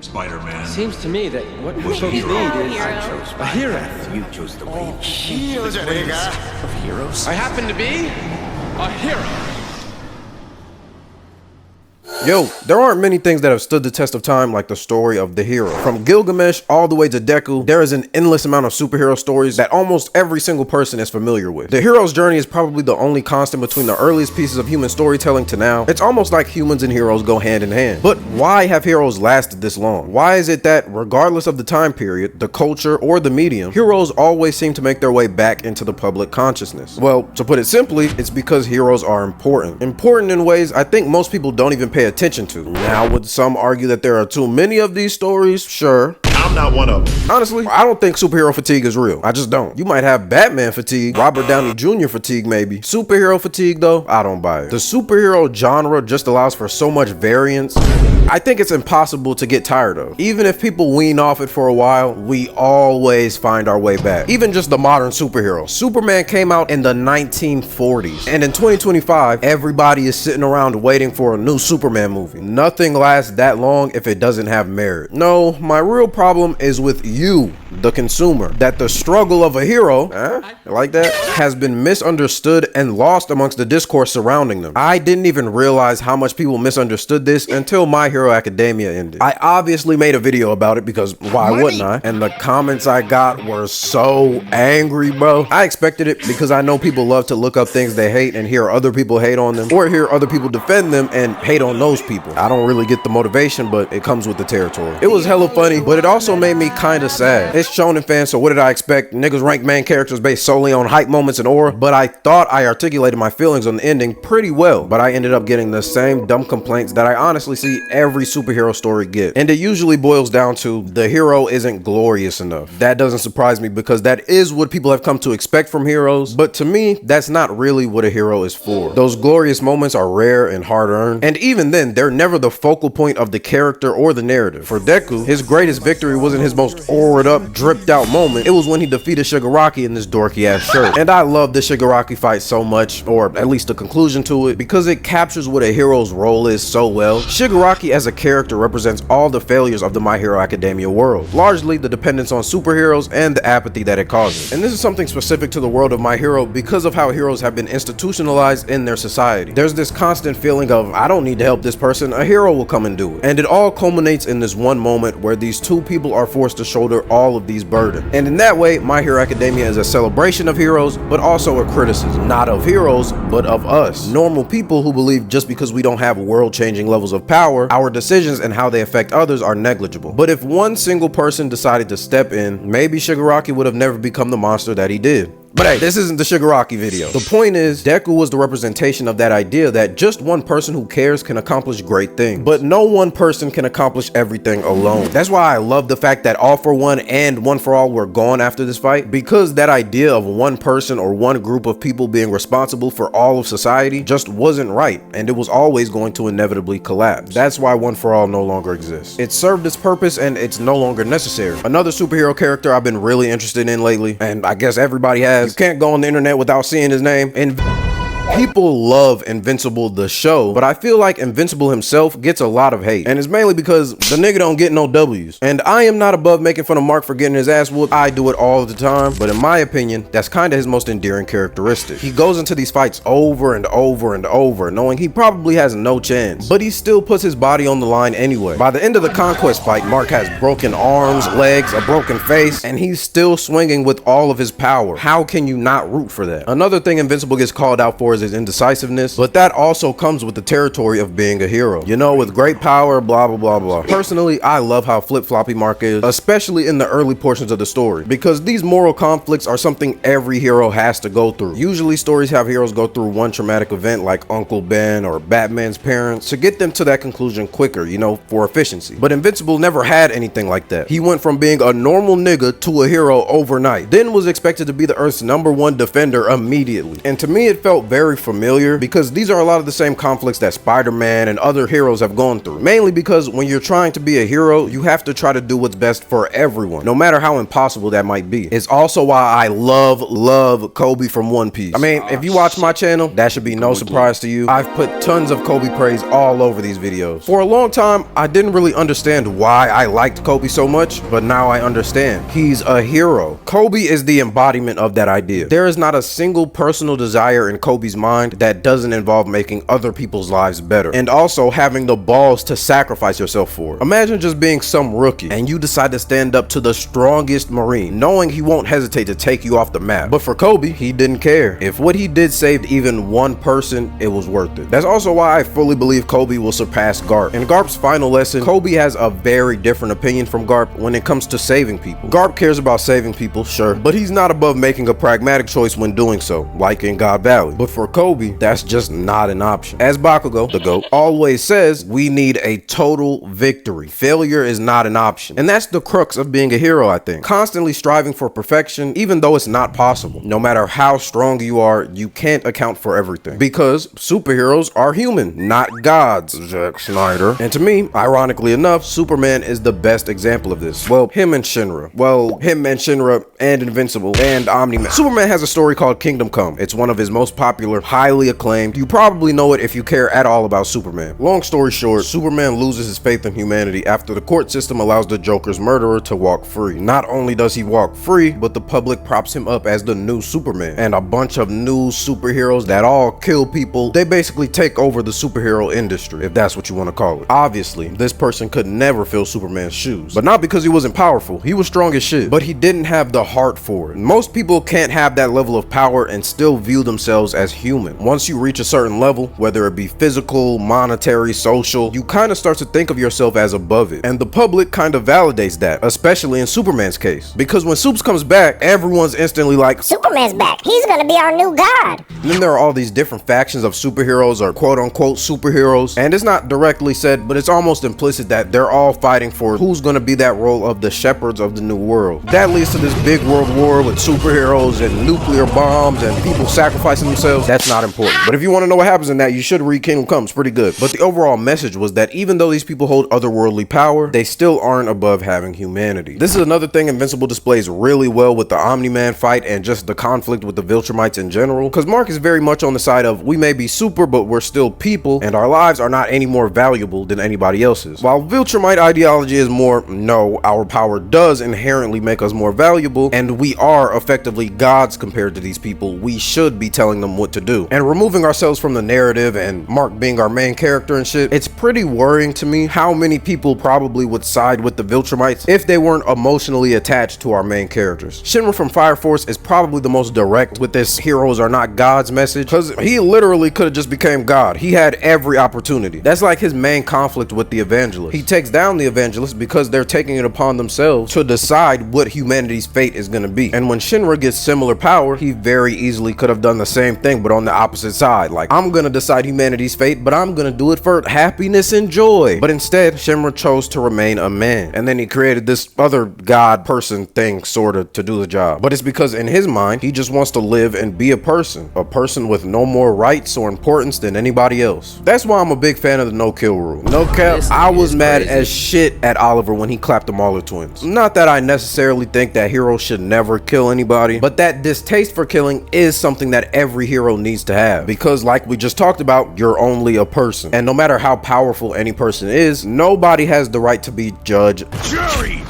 Spider-Man. Seems to me that what we both need is a hero. You chose the way. Of heroes. I happen to be a hero. Yo, there aren't many things that have stood the test of time like the story of the hero. From Gilgamesh all the way to Deku, there is an endless amount of superhero stories that almost every single person is familiar with. The hero's journey is probably the only constant between the earliest pieces of human storytelling to now. It's almost like humans and heroes go hand in hand. But why have heroes lasted this long? Why is it that, regardless of the time period, the culture, or the medium, heroes always seem to make their way back into the public consciousness? Well, to put it simply, it's because heroes are important. Important in ways I think most people don't even pay attention to. Now, would some argue that there are too many of these stories? Sure. I'm not one of them. Honestly, I don't think superhero fatigue is real. I just don't. You might have Batman fatigue, Robert Downey Jr. fatigue maybe. Superhero fatigue though, I don't buy it. The superhero genre just allows for so much variance. I think it's impossible to get tired of. Even if people wean off it for a while, we always find our way back. Even just the modern superhero. Superman came out in the 1940s. And in 2025, everybody is sitting around waiting for a new Superman movie. Nothing lasts that long if it doesn't have merit. No, my real problem is with you, the consumer, that the struggle of a hero, like that, has been misunderstood and lost amongst the discourse surrounding them. I didn't even realize how much people misunderstood this until My Hero Academia ended. I obviously made a video about it because why wouldn't I? And the comments I got were so angry, bro. I expected it because I know people love to look up things they hate and hear other people hate on them, or hear other people defend them and hate on those people. I don't really get the motivation, but it comes with the territory. It was hella funny, but it also made me kind of sad. It's shonen fans, so what did I expect? Niggas rank main characters based solely on hype moments and aura, but I thought I articulated my feelings on the ending pretty well, but I ended up getting the same dumb complaints that I honestly see every superhero story get. And it usually boils down to the hero isn't glorious enough. That doesn't surprise me because that is what people have come to expect from heroes, but to me, that's not really what a hero is for. Those glorious moments are rare and hard earned, and even then, they're never the focal point of the character or the narrative. For Deku, his greatest victory wasn't his most auraed up, dripped out moment. It was when he defeated Shigaraki in this dorky ass shirt. And I love the Shigaraki fight so much, or at least the conclusion to it, because it captures what a hero's role is so well. Shigaraki as a character represents all the failures of the My Hero Academia world, largely the dependence on superheroes and the apathy that it causes. And this is something specific to the world of My Hero because of how heroes have been institutionalized in their society. There's this constant feeling of, I don't need to help this person, a hero will come and do it. And it all culminates in this one moment where these two people are forced to shoulder all of these burdens. And in that way, My Hero Academia is a celebration of heroes, but also a criticism, not of heroes, but of us, normal people who believe just because we don't have world-changing levels of power, our decisions and how they affect others are negligible. But if one single person decided to step in, maybe Shigaraki would have never become the monster that he did. But hey, this isn't the Shigaraki video. The point is, Deku was the representation of that idea that just one person who cares can accomplish great things. But no one person can accomplish everything alone. That's why I love the fact that All for One and One for All were gone after this fight, because that idea of one person or one group of people being responsible for all of society just wasn't right, and it was always going to inevitably collapse. That's why One for All no longer exists. It served its purpose and it's no longer necessary. Another superhero character I've been really interested in lately, and I guess everybody has, you can't go on the internet without seeing his name, and people love Invincible the show, but I feel like Invincible himself gets a lot of hate, and it's mainly because the nigga don't get no W's. And I am not above making fun of Mark for getting his ass whooped. I do it all the time, but in my opinion, that's kind of his most endearing characteristic. He goes into these fights over and over and over, knowing he probably has no chance, but he still puts his body on the line anyway. By the end of the Conquest fight, Mark has broken arms, legs, a broken face, and he's still swinging with all of his power. How can you not root for that? Another thing Invincible gets called out for is his indecisiveness, but that also comes with the territory of being a hero. You know, with great power, blah, blah, blah, blah. Personally, I love how flip-floppy Mark is, especially in the early portions of the story, because these moral conflicts are something every hero has to go through. Usually stories have heroes go through one traumatic event like Uncle Ben or Batman's parents to get them to that conclusion quicker, you know, for efficiency. But Invincible never had anything like that. He went from being a normal nigga to a hero overnight, then was expected to be the Earth's #1 defender immediately. And to me, it felt very familiar because these are a lot of the same conflicts that Spider-Man and other heroes have gone through. Mainly because when you're trying to be a hero, you have to try to do what's best for everyone, no matter how impossible that might be. It's also why I love Kobe from One Piece. I mean, if you watch my channel, that should be no surprise to you. I've put tons of Kobe praise all over these videos. For a long time, I didn't really understand why I liked Kobe so much, but now I understand. He's a hero. Kobe is the embodiment of that idea. There is not a single personal desire in Kobe's mind that doesn't involve making other people's lives better, and also having the balls to sacrifice yourself for it. Imagine just being some rookie and you decide to stand up to the strongest Marine, knowing he won't hesitate to take you off the map. But for Kobe, he didn't care. If what he did saved even one person, it was worth it. That's also why I fully believe Kobe will surpass Garp. In Garp's final lesson, Kobe has a very different opinion from Garp when it comes to saving people. Garp cares about saving people, sure, but he's not above making a pragmatic choice when doing so, like in God Valley. But for Kobe, that's just not an option. As Bakugo, the GOAT, always says, we need a total victory. Failure is not an option. And that's the crux of being a hero, I think. Constantly striving for perfection, even though it's not possible. No matter how strong you are, you can't account for everything. Because superheroes are human, not gods, Zack Snyder. And to me, ironically enough, Superman is the best example of this. Well, him and Shinra and Invincible and Omni-Man. Superman has a story called Kingdom Come. It's one of his most popular, highly acclaimed. You probably know it if you care at all about Superman. Long story short, Superman loses his faith in humanity after the court system allows the Joker's murderer to walk free. Not only does he walk free, but the public props him up as the new Superman. And a bunch of new superheroes that all kill people. They basically take over the superhero industry, if that's what you want to call it. Obviously, this person could never fill Superman's shoes. But not because he wasn't powerful. He was strong as shit. But he didn't have the heart for it. Most people can't have that level of power and still view themselves as human. Once you reach a certain level, whether it be physical, monetary, social, you kind of start to think of yourself as above it. And the public kind of validates that, especially in Superman's case. Because when Supes comes back, everyone's instantly like, Superman's back. He's gonna be our new god. And then there are all these different factions of superheroes or quote unquote superheroes. And it's not directly said, but it's almost implicit that they're all fighting for who's gonna be that role of the shepherds of the new world. That leads to this big world war with superheroes and nuclear bombs and people sacrificing themselves. That's not important. But if you want to know what happens in that, you should read Kingdom Come. It's pretty good. But the overall message was that even though these people hold otherworldly power, they still aren't above having humanity. This is another thing Invincible displays really well with the Omni-Man fight and just the conflict with the Viltrumites in general. Because Mark is very much on the side of, we may be super, but we're still people, and our lives are not any more valuable than anybody else's. While Viltrumite ideology is more, no, our power does inherently make us more valuable, and we are effectively gods compared to these people. We should be telling them what to do. And removing ourselves from the narrative and Mark being our main character and shit, it's pretty worrying to me how many people probably would side with the Viltrumites if they weren't emotionally attached to our main characters. Shinra from Fire Force is probably the most direct with this heroes are not gods message, because he literally could have just became God. He had every opportunity. That's like his main conflict with the Evangelist. He takes down the Evangelist because they're taking it upon themselves to decide what humanity's fate is going to be. And when Shinra gets similar power, he very easily could have done the same thing, but on the opposite side. Like, I'm going to decide humanity's fate, but I'm going to do it for happiness and joy. But instead, Shinra chose to remain a man. And then he created this other god person thing, sort of, to do the job. But it's because in his mind, he just wants to live and be a person with no more rights or importance than anybody else. That's why I'm a big fan of the no-kill rule. No cap, I was mad as shit at Oliver when he clapped the Mauler twins. Not that I necessarily think that heroes should never kill anybody, but that distaste for killing is something that every hero needs to have. Because like we just talked about, you're only a person. And no matter how powerful any person is, nobody has the right to be judge, jury.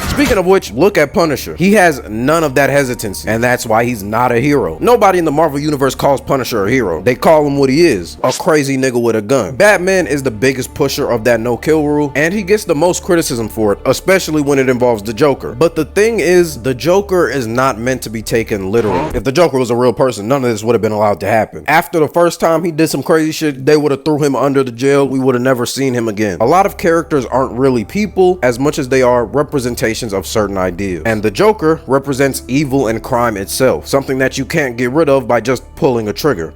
Speaking of which, look at Punisher. He has none of that hesitancy, and that's why he's not a hero. Nobody in the Marvel Universe calls Punisher a hero. They call him what he is, a crazy nigga with a gun. Batman is the biggest pusher of that no-kill rule, and he gets the most criticism for it, especially when it involves the Joker. But the thing is, the Joker is not meant to be taken literally. If the Joker was a real person, none of this would have been allowed to happen. After the first time he did some crazy shit, they would have threw him under the jail. We would have never seen him again. A lot of characters aren't really people as much as they are representations of certain ideas. And the Joker represents evil and crime itself, something that you can't get rid of by just pulling a trigger.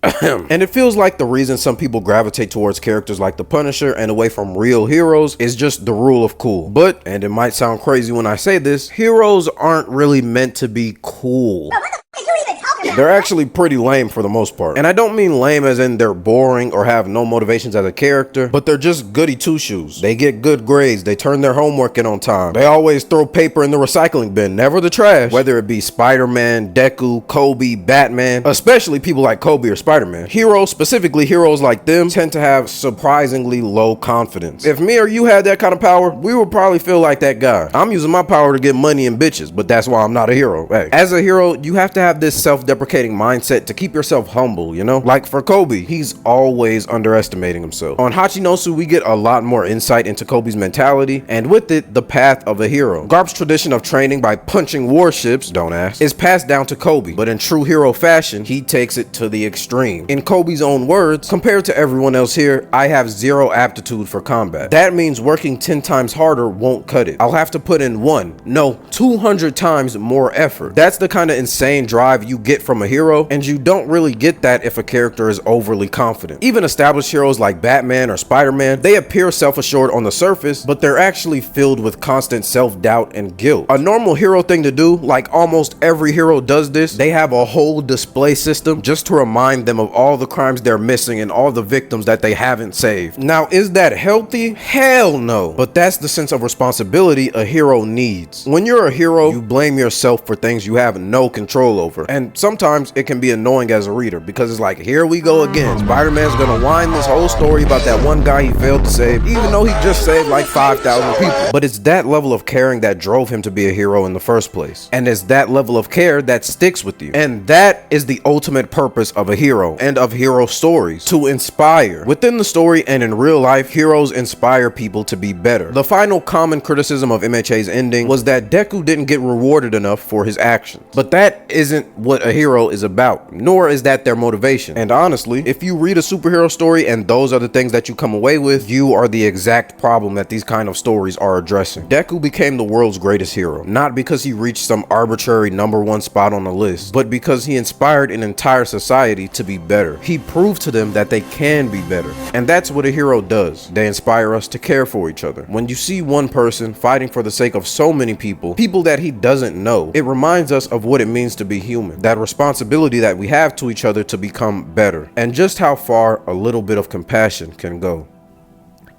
And it feels like the reason some people gravitate towards characters like the Punisher and away from real heroes is just the rule of cool. But, and it might sound crazy when I say this, heroes aren't really meant to be cool. Bro, what the f*** are you even talking They're actually pretty lame for the most part. And I don't mean lame as in they're boring or have no motivations as a character, but they're just goody two-shoes. They get good grades, they turn their homework in on time, they always throw paper in the recycling bin, never the trash. Whether it be Spider-Man, Deku, Kobe, Batman, especially people like Kobe or Spider-Man. Heroes, specifically heroes like them, tend to have surprisingly low confidence. If me or you had that kind of power, we would probably feel like that guy. I'm using my power to get money and bitches, but that's why I'm not a hero. Hey, as a hero, you have to have this self-deprecating mindset to keep yourself humble, you know? Like for Kobe, he's always underestimating himself. On Hachinosu, we get a lot more insight into Kobe's mentality, and with it, the path of a hero. Garp's tradition of training by punching warships, don't ask, is passed down to Kobe, but in true hero fashion, he takes it to the extreme. In Kobe's own words, compared to everyone else here, I have zero aptitude for combat. That means working 10 times harder won't cut it. I'll have to put in 200 times more effort. That's the kind of insane drive you get from a hero, and you don't really get that if a character is overly confident. Even established heroes like Batman or Spider-Man, they appear self-assured on the surface, but they're actually filled with constant self-doubt and guilt. A normal hero thing to do, like almost every hero does this, they have a whole display system just to remind them of all the crimes they're missing and all the victims that they haven't saved. Now, is that healthy? Hell no. But that's the sense of responsibility a hero needs. When you're a hero, you blame yourself for things you have no control over. And sometimes it can be annoying as a reader because it's like, here we go again. Spider-Man's gonna whine this whole story about that one guy he failed to save, even though he just saved like 5,000 people. But it's that level of caring that drove him to be a hero in the first place. And it's that level of care that sticks with you. And that is the ultimate purpose of a hero and of hero stories, to inspire. Within the story and in real life, heroes inspire people to be better. The final common criticism of MHA's ending was that Deku didn't get rewarded enough for his actions. But that isn't what a hero is about, nor is that their motivation. And honestly, if you read a superhero story and those are the things that you come away with, you are the exact problem that these kind of stories are addressing. Deku became the world's greatest hero, not because he reached some arbitrary #1 spot on the list, but because he inspired an entire society to be better. He proved to them that they can be better. And that's what a hero does. They inspire us to care for each other. When you see one person fighting for the sake of so many people that he doesn't know, it reminds us of what it means to be human, that responsibility that we have to each other to become better, and just how far a little bit of compassion can go.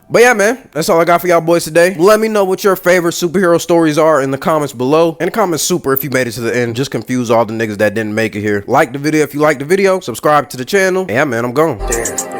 But yeah, man, that's all I got for y'all boys today. Let me know what your favorite superhero stories are in the comments below. And comment super if you made it to the end. Just confuse all the niggas that didn't make it here. Like the video if you liked the video. Subscribe to the channel. Yeah, man, I'm gone. Damn.